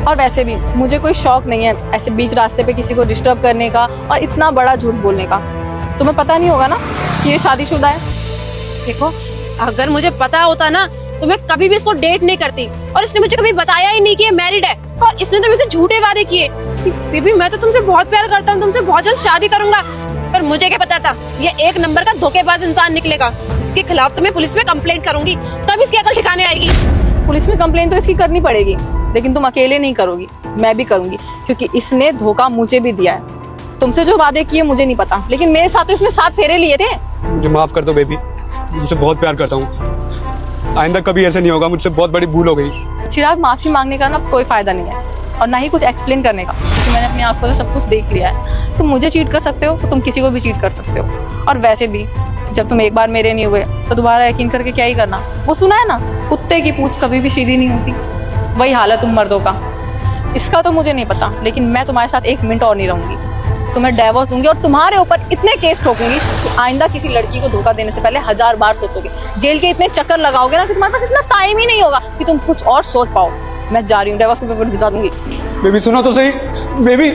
और वैसे भी मुझे कोई शौक नहीं है ऐसे बीच रास्ते पे किसी को डिस्टर्ब करने का और इतना बड़ा झूठ बोलने का। तुम्हें पता नहीं होगा ना कि ये शादीशुदा है। देखो, अगर मुझे पता होता ना तो मैं कभी भी इसको डेट नहीं करती, और इसने मुझे कभी बताया ही नहीं कि ये मैरिड है, और इसने तो मुझसे झूठे वादे किए कि बेबी मैं तो तुमसे बहुत प्यार करता हूँ, तुमसे बहुत जल्द शादी करूंगा। पर मुझे क्या पता था ये एक नंबर का धोखेबाज इंसान निकलेगा। इसके खिलाफ तो मैं पुलिस में कंप्लेंट करूंगी, तब इसकी अकल ठिकाने आएगी। पुलिस में कंप्लेन तो इसकी करनी पड़ेगी, लेकिन तुम अकेले नहीं करोगी, मैं भी करूंगी, क्योंकि इसने धोखा मुझे भी दिया है। तुमसे जो वादे किए मुझे नहीं पता, लेकिन मेरे साथ तो इसने 7 फेरे लिए थे। मुझे माफ कर दो बेबी, मुझसे बहुत प्यार करता हूँ, आइंदा कभी ऐसा नहीं होगा, मुझसे बहुत बड़ी भूल हो गई। चिराग, माफी मांगने का ना कोई फायदा नहीं है, और ना ही कुछ एक्सप्लेन करने का, क्योंकि मैंने अपनी आंखों से सब कुछ देख लिया है। तुम मुझे चीट कर सकते हो तो तुम किसी को भी चीट कर सकते हो, और वैसे भी जब तुम एक बार मेरे नहीं हुए तो दोबारा यकीन करके क्या ही करना। वो सुना है ना, कुत्ते की पूंछ कभी भी सीधी नहीं होती, वही हाल है तुम मर्दों का। इसका तो मुझे नहीं पता, लेकिन मैं तुम्हारे साथ 1 मिनट और नहीं रहूंगी। तुम्हें डिवोर्स दूंगी और तुम्हारे ऊपर इतने केस ठोकूंगी कि आइंदा किसी लड़की को धोखा देने से पहले 1000 बार सोचोगे। जेल के इतने चक्कर लगाओगे ना कि तुम्हारे पास इतना टाइम ही नहीं होगा कि तुम कुछ और सोच पाओ। मैं जा रही हूँ, डिवोर्स के पेपर भिजवा दूंगी। बेबी सुनो तो सही, बेबी।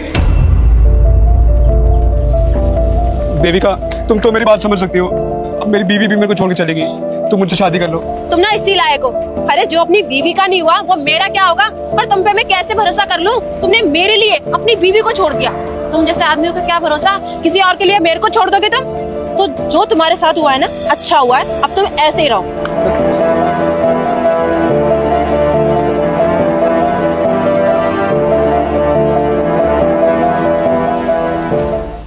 देविका, तुम तो मेरी बात समझ सकती हो, अब मेरी बीवी भी मेरे को छोड़ के चलेगी, तुम मुझसे शादी कर लो। तुम ना इसी लायक हो। अरे जो अपनी बीवी का नहीं हुआ वो मेरा क्या होगा, और तुम पे मैं कैसे भरोसा कर लूं? तुमने मेरे लिए अपनी बीवी को छोड़ दिया, तुम जैसे आदमियों का क्या भरोसा, किसी और के लिए मेरे को छोड़ दोगे तुम? तो जो तुम्हारे साथ हुआ है ना, अच्छा हुआ है, अब तुम ऐसे ही रहो।